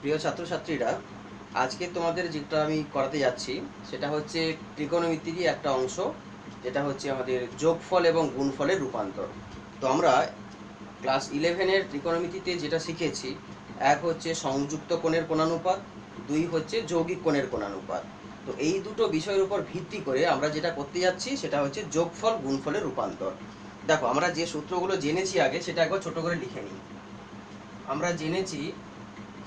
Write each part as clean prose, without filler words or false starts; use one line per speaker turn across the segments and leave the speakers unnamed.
প্রিয় ছাত্রছাত্রীরা, আজকে তোমাদের যেটা আমি করাতে যাচ্ছি সেটা হচ্ছে ত্রিকোণমিতিরই একটা অংশ, যেটা হচ্ছে আমাদের যোগফল এবং গুণফলের রূপান্তর। তো আমরা ক্লাস 11-এর ত্রিকোণমিতিতে যেটা শিখেছি, এক হচ্ছে সংযুক্ত কোণের কোণানুপাত, দুই হচ্ছে যৌগিক কোণের কোণানুপাত। তো এই দুটো বিষয়ের উপর ভিত্তি করে আমরা যেটা করতে যাচ্ছি সেটা হচ্ছে যোগফল গুণফলের রূপান্তর। দেখো, আমরা যে সূত্রগুলো জেনেছি আগে সেটা একবার ছোট করে লিখে নিই। আমরা জেনেছি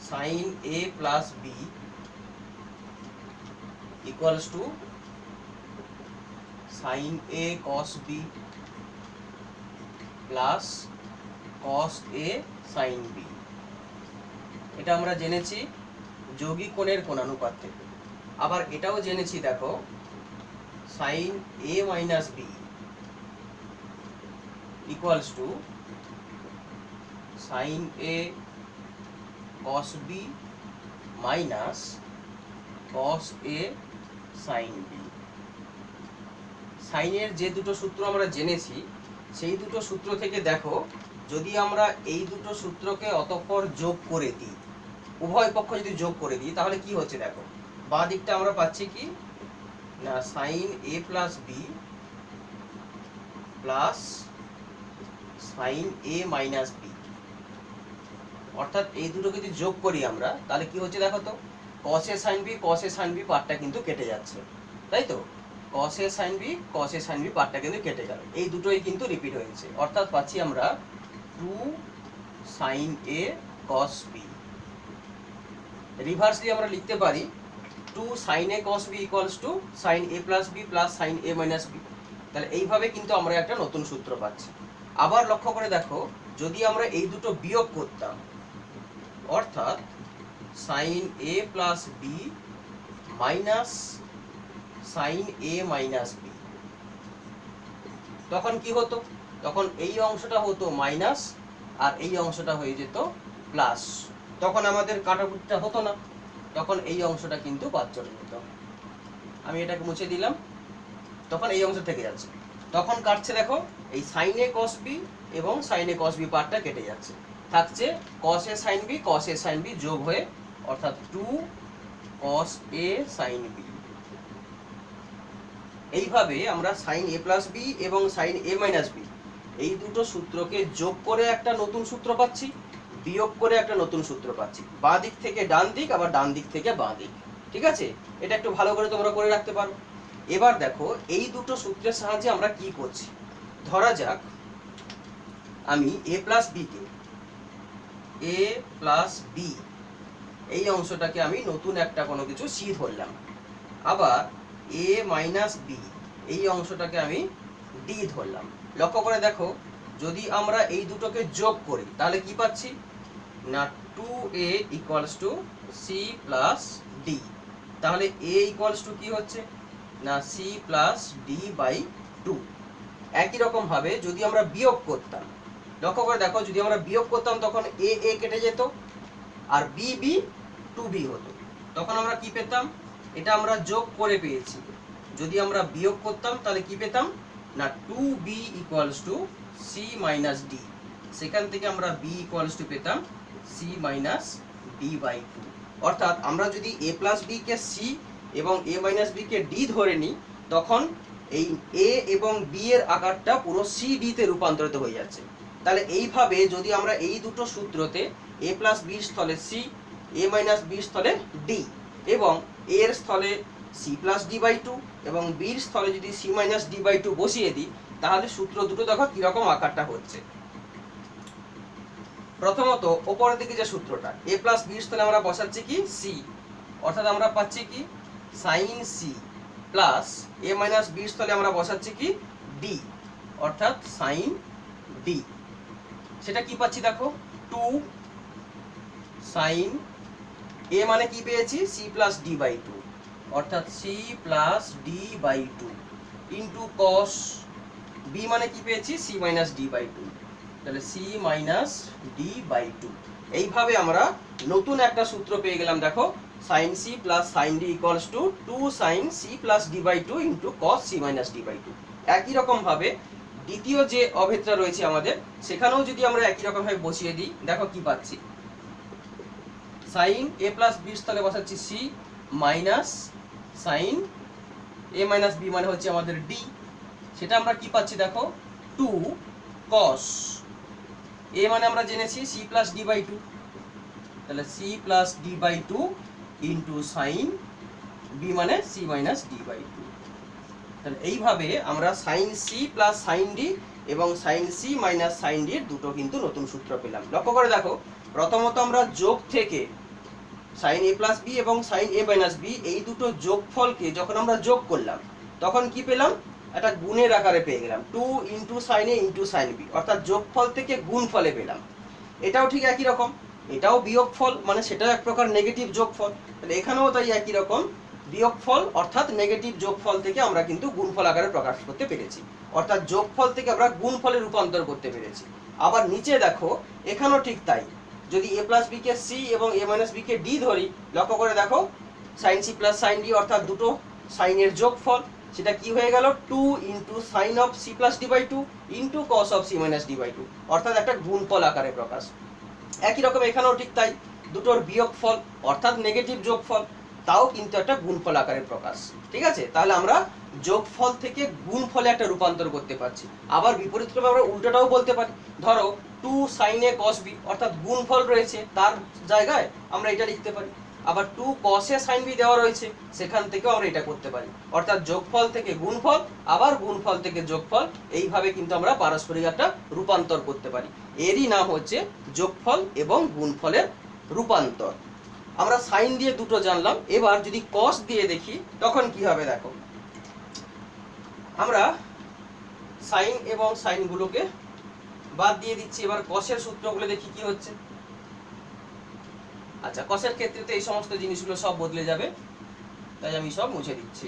sin a plus b equals to sin a cos b plus cos a sin b। এটা আমরা জেনেছি যৌগিক কোণের কোণানুপাত থেকে। আবার এটাও জেনেছি, দেখো, sin a minus b equals to sin a cos b minus cos a sin b। সাইনের যে দুটো সূত্র আমরা জেনেছি সেই দুটো সূত্র থেকে দেখো, যদি আমরা এই দুটো সূত্রকে অতঃপর যোগ করে দিই, উভয় পক্ষ যদি যোগ করে দিই, তাহলে কি হচ্ছে দেখো, বাঁ দিকটা আমরা পাচ্ছি কি না, sin a plus b plus sin a minus b। অর্থাৎ এই দুটোকে যদি যোগ করি আমরা, তাহলে কি হচ্ছে দেখো তো, cos a sin b cos a sin b পার্টটা কিন্তু কেটে যাচ্ছে, তাই তো? cos a sin b cos a sin b পার্টটা কিন্তু কেটে গেল, এই দুটোই কিন্তু রিপিট হয়েছে। অর্থাৎ পাচ্ছি আমরা 2 sin a cos b। রিভার্সলি আমরা লিখতে পারি 2 sin a cos b equals to sin a plus b plus sin a minus b। তাহলে এইভাবে কিন্তু আমরা একটা নতুন সূত্র পাচ্ছি। আবার লক্ষ্য করে দেখো, যদি আমরা এই দুটো বিয়োগ করতাম, অর্থাৎ sin a plus b minus sin a minus b, তখন কি হতো? তখন এই অংশটা হতো মাইনাস আর এই অংশটা হয়ে যেত প্লাস। তখন আমাদের কাটাকুটিটা হতো না, তখন এই অংশটা কিন্তু বাদ চলে যেত। আমি এটাকে মুছে দিলাম, তখন এই অংশ থেকে যাচ্ছে। তখন কাটছে দেখো, এই sin a cos b এবং sin a cos b পার্টটা কেটে যাচ্ছে, থাকছে cos a sin b cos a sin b যোগ হয়ে, অর্থাৎ 2 cos a sin b। এইভাবে আমরা sin a plus b এবং sin a minus b এই দুটো সূত্রকে যোগ করে একটা নতুন সূত্র পাচ্ছি, বিয়োগ করে একটা নতুন সূত্র পাচ্ছি। বাঁ দিক থেকে ডান দিক, আবার ডান দিক থেকে বাঁ দিক। ঠিক আছে, এটা একটু ভালো করে তোমরা করে রাখতে পারো। এবার দেখো, এই দুটো সূত্রের সাহায্যে আমরা কি করছি। ধরা যাক আমি a plus b K a plus b এই অংশটাকে আমি নতুন একটা কোনো কিছু c ধরলাম। আবার a minus b এই অংশটাকে আমি d ধরলাম। লক্ষ্য করে দেখো, যদি আমরা এই দুটোকে যোগ করি তাহলে কি পাচ্ছি না, 2a equals to c plus d। তাহলে a equals to কি হচ্ছে না, c plus d by 2। একই রকম ভাবে যদি আমরা বিয়োগ করতাম, লক্ষ্য করে দেখো, যদি আমরা বিয়োগ করতাম তখন a a কেটে যেত আর b b 2b হতো। তখন আমরা কি পেতাম, এটা আমরা যোগ করে পেয়েছি। যদি আমরা বিয়োগ করতাম তাহলে কি পেতাম না, 2b equals to c minus d। সেখান থেকে আমরা b equals to পেতাম c minus d by 2। অর্থাৎ আমরা যদি a plus b K c এবং a minus b K d ধরে নিই, তখন এই a এবং b এর আকারটা পুরো c d তে রূপান্তরিত হয়ে যাচ্ছে। তাহলে এইভাবে যদি আমরা এই দুটো সূত্রতে a plus b এর স্থলে c, a minus b এর স্থলে d এবং a এর স্থলে c plus d by 2 এবং b এর স্থলে যদি c minus d by 2 বসিয়ে দিই, তাহলে সূত্র দুটো দেখো কিরকম আকারটা হচ্ছে। প্রথমত উপরের দিকে যে সূত্রটা, a plus b এর স্থলে আমরা বসাচ্ছি কি c, অর্থাৎ আমরা পাচ্ছি কি sin c plus a minus b এর স্থলে আমরা বসাচ্ছি কি d, অর্থাৎ sin d। সেটা কি পাচ্ছি দেখো, 2 sin a মানে কি পেয়েছি, c plus d by 2, অর্থাৎ c plus d by 2 into cos b মানে কি পেয়েছি, c minus d by 2, তাহলে c minus d by 2। এইভাবে আমরা নতুন একটা সূত্র পেয়ে গেলাম। দেখো, sin c plus sin d equals to 2 sin c plus d by 2 into cos c minus d by 2। একই রকম ভাবে দ্বিতীয় যে অভেদটা রয়েছে আমাদের, সেখানেও যদি আমরা একই রকম ভাবে বসিয়ে দিই, দেখো কি পাচ্ছি, সাইন এ প্লাস বি স্থলে বসাচ্ছি সি মাইনাস সাইন এ মাইনাস বি মানে হচ্ছে আমাদের ডি, সেটা আমরা কি পাচ্ছি দেখো 2 cos এ মানে আমরা জেনেছি C plus D by two, তাহলে C plus D by two into sine B মানে C minus D by two. তাহলে এইভাবে আমরা sine C plus sine D এবং sine C minus sine D এর দুটো কিন্তু নতুন সূত্র পেলাম। লক্ষ্য করে দেখো, প্রথমত আমরা যোগ থেকে সাইন এ প্লাস বি এবং সাইন এ মাইনাস বি এই দুটো যোগফলকে যখন আমরা যোগ করলাম তখন কি পেলাম, একটা গুণের আকারে পেয়ে গেলাম 2 ইন্টু সাইন এ ইন্টু সাইন বি, অর্থাৎ যোগফল থেকে গুণফলে পেলাম। এটাও ঠিক একই রকম, এটাও বিয়োগফল, মানে সেটাও এক প্রকার নেগেটিভ যোগফল। তাহলে এখানেও তাই একই রকম বিয়োগফল অর্থাৎ নেগেটিভ যোগফল থেকে আমরা কিন্তু গুণফল আকারে প্রকাশ করতে পেরেছি, অর্থাৎ যোগফল থেকে আমরা গুণফলে রূপান্তর করতে পেরেছি। আবার নিচে দেখো, এখানেও ঠিক তাই, যদি এ প্লাস বি কে সি এবং এ মাইনাস বি কে ডি ধরি, লক্ষ্য করে দেখো sine C plus sine D অর্থাৎ দুটো সাইনের যোগফল, সেটা কি হয়ে গেল 2 into sine of C plus D by two into cos of C minus D by two, অর্থাৎ একটা গুণফল আকারে প্রকাশ। একই রকম এখানেও ঠিক তাই, দুটোর বিয়োগফল অর্থাৎ নেগেটিভ যোগফল, তাও কিন্তু একটা গুণফল আকারে প্রকাশ। ঠিক আছে, তাহলে আমরা যোগফল থেকে গুণফলে একটা রূপান্তর করতে পারছি। আবার বিপরীতক্রমে আমরা উল্টোটাও বলতে পারি, ধরো 2 sin a cos b অর্থাৎ গুণফল রয়েছে, তার জায়গায় আমরা এটা লিখতে পারি। আবার 2 cos a sin b দেওয়া রয়েছে, সেখান থেকেও আমরা এটা করতে পারি, অর্থাৎ যোগফল থেকে গুণফল আবার গুণফল থেকে যোগফল, এইভাবে কিন্তু আমরা পারস্পরিক একটা রূপান্তর করতে পারি। এরই নাম হচ্ছে যোগফল এবং গুণফলের রূপান্তর। আমরা সাইন দিয়ে দুটো জানলাম, এবার যদি কস দিয়ে দেখি তখন কি হবে দেখো, আমরা সাইন এবং সাইন গুলোকে বাদ দিয়ে দিচ্ছি, এবার কসের সূত্রগুলো দেখি কি হচ্ছে। আচ্ছা, কসের ক্ষেত্রে তো এই সমস্ত জিনিসগুলো সব বদলে যাবে, তাই আমি সব মুছে দিচ্ছি।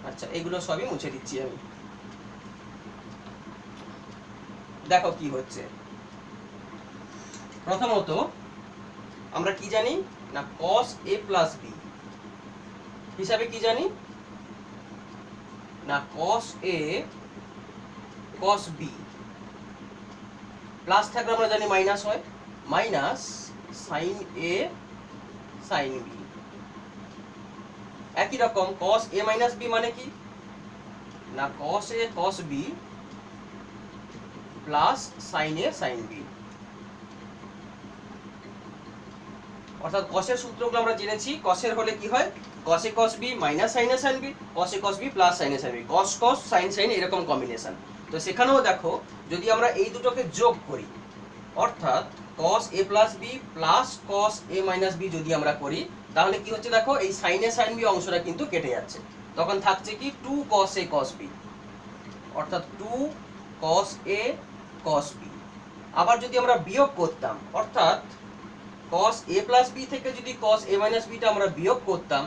আচ্ছা, এগুলো সবই মুছে দিচ্ছি আমি। দেখো কি হচ্ছে, প্রথমত আমরা কি জানি না cos a প্লাস b হিসাবে কি জানি না cos a cos b plus থাকলে আমরা জানি মাইনাস হয়, minus sin a sin b। একই রকম cos a মাইনাস b মানে কি না cos a cos b plus sin a sin b, অর্থাৎ cos-এর সূত্রগুলো আমরা জেনেছি। cos-এর হলে কি হয় cos a cos b minus sin a sin b, cos a cos b plus sin a sin b, cos cos sin sin এরকম combination. তো সেখানেও দেখো যদি আমরা এই দুটোকে যোগ করি, অর্থাৎ cos a plus b plus cos a minus b যদি আমরা করি, তাহলে কি হচ্ছে দেখো এই sin a sin b অংশটা কিন্তু কেটে যাচ্ছে, তখন থাকছে কি 2 cos a cos b, অর্থাৎ 2 cos a cos b। আবার যদি আমরা বিয়োগ করতাম, অর্থাৎ cos a প্লাস b থেকে যদি cos a মাইনাস b টা আমরা বিয়োগ করতাম,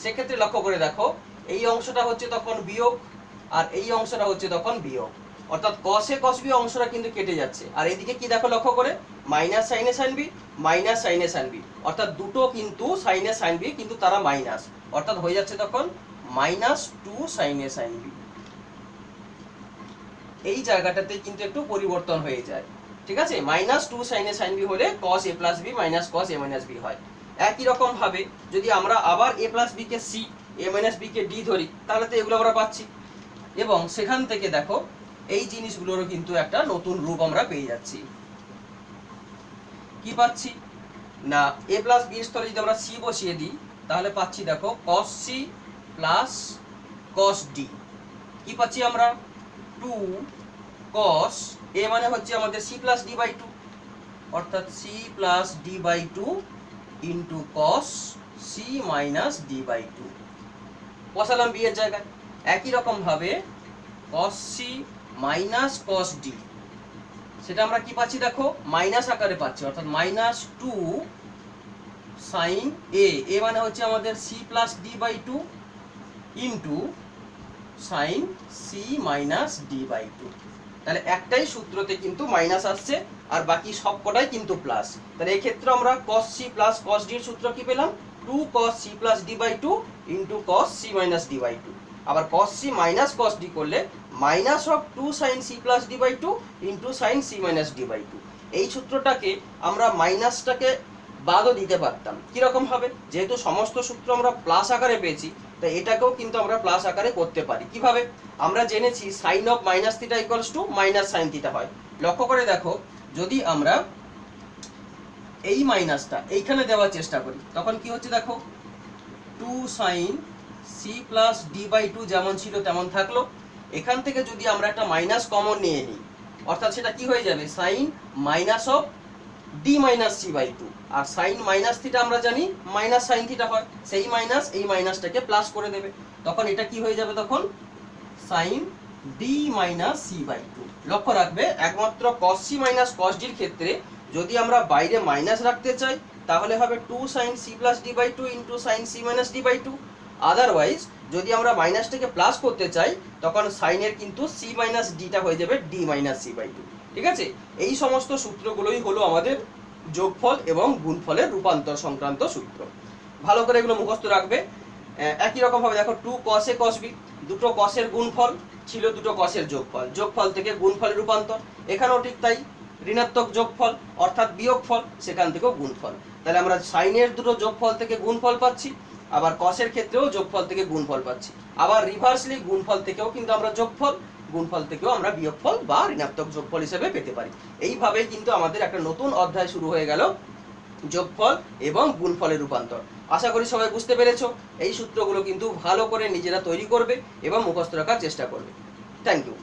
সেক্ষেত্রে লক্ষ্য করে দেখো এই অংশটা হচ্ছে তখন বিয়োগ আর এই অংশটা হচ্ছে তখন বিয়োগ, অর্থাৎ cos a cos b অংশটা কিন্তু কেটে যাচ্ছে। আর এইদিকে কি দেখো লক্ষ্য করে minus sin a sin b minus sin a sin b, অর্থাৎ দুটো কিন্তু sin a sin b কিন্তু তারা মাইনাস, অর্থাৎ হয়ে যাচ্ছে তখন minus 2 sin a sin b। এই জায়গাটাতে কিন্তু একটু পরিবর্তন হয়ে যায়। ঠিক আছে, minus 2 sin a sin b হলে cos a plus b minus cos a minus b হয়। একই রকম ভাবে যদি আমরা আবার a plus b K c a minus b K d ধরি, তাহলে তো এগুলো আমরা পাচ্ছি, এবং সেখান থেকে দেখো এই জিনিসগুলোরও কিন্তু একটা নতুন রূপ আমরা পেয়ে যাচ্ছি। কি পাচ্ছি না a প্লাস b এর স্থলে যদি আমরা c বসিয়ে দিই, তাহলে পাচ্ছি দেখো cos c plus cos d। কি পাচ্ছি আমরা 2 cos a মানে হচ্ছে আমাদের c প্লাস d বাই 2, অর্থাৎ c plus d by 2 into cos c minus d by 2 বসালাম b এর জায়গায়। একই রকম ভাবে cos c minus cos d, সেটা আমরা কি পাচ্ছি দেখো মাইনাস আকারে পাচ্ছি, অর্থাৎ মাইনাস 2 sin a, a মানে হচ্ছে আমাদের c plus d by 2 into sin c minus d by 2। তাহলে একটাই সূত্রতে কিন্তু মাইনাস আসছে আর বাকি সবকটাই কিন্তু প্লাস। তাহলে এই ক্ষেত্রে আমরা cos c plus cos d এর সূত্র কি পেলাম 2 cos c plus d by 2 into cos c minus d by 2। আবার cos c minus cos d করলে minus of 2 sin c plus d by 2 into sin c minus d by 2। এই সূত্রটাকে আমরা মাইনাসটাকে বাদও দিতে পারতাম। কিরকম হবে, যেহেতু সমস্ত সূত্র আমরা প্লাস আকারে পেয়েছি, তাই এটাকেও কিন্তু আমরা প্লাস আকারে করতে পারি। কিভাবে, আমরা জেনেছি sine of minus theta equals to minus sine theta হয়। লক্ষ্য করে দেখো, যদি আমরা এই মাইনাসটা এইখানে দেওয়ার চেষ্টা করি তখন কি হচ্ছে দেখো, 2 sin c plus d by 2 যেমন ছিল তেমন থাকলো। এখান থেকে যদি আমরা একটা মাইনাস কমন নিয়ে নিই, অর্থাৎ সেটা কি হয়ে যাবে, sine minus of d minus c by 2। আর সাইন মাইনাস থিটা আমরা জানি মাইনাস সাইন থিটা হয়, সেই মাইনাস এই মাইনাসটাকে প্লাস করে দেবে, তখন এটা কি হয়ে যাবে, তখন sine d minus c by 2। লক্ষ্য রাখবে, একমাত্র cos c minus cos d এর ক্ষেত্রে যদি আমরা বাইরে মাইনাস রাখতে চাই তাহলে হবে 2 sin c plus d by 2 into sine c minus d by 2। Otherwise যদি আমরা মাইনাসটাকে প্লাস করতে চাই তখন সাইনের কিন্তু c মাইনাস ডটা হয়ে যাবে d মাইনাস c বাই 2। ঠিক আছে, এই সমস্ত সূত্রগুলোই হলো আমাদের যোগফল এবং গুণফলের রূপান্তর সংক্রান্ত সূত্র। ভালো করে এগুলো মুখস্থ রাখবে। একই রকম ভাবে দেখো 2 cos a cos b, দুটো cos-এর গুণফল ছিল দুটো cos-এর যোগফল, যোগফল থেকে গুণফলে রূপান্তর। এখানেও ঠিক তাই, ঋণাত্মক যোগফল অর্থাৎ বিয়োগফল, সেখান থেকেও গুণফল। তাহলে আমরা সাইনের দুটো যোগফল থেকে গুণফল পাচ্ছি, আবার cos-এর ক্ষেত্রেও যোগফল থেকে গুণফল পাচ্ছি, আবার রিভার্সলি গুণফল থেকেও কিন্তু আমরা যোগফল, গুণফল থেকেও আমরা বিয়োগফল বা ঋণাত্মক যোগফল হিসেবে পেতে পারি। এইভাবেই কিন্তু আমাদের একটা নতুন অধ্যায় শুরু হয়ে গেল, যোগফল এবং গুণফলের রূপান্তর। আশা করি সবাই বুঝতে পেরেছো। এই সূত্রগুলো কিন্তু ভালো করে নিজেরা তৈরি করবে এবং মুখস্থ রাখার চেষ্টা করবে। Thank you.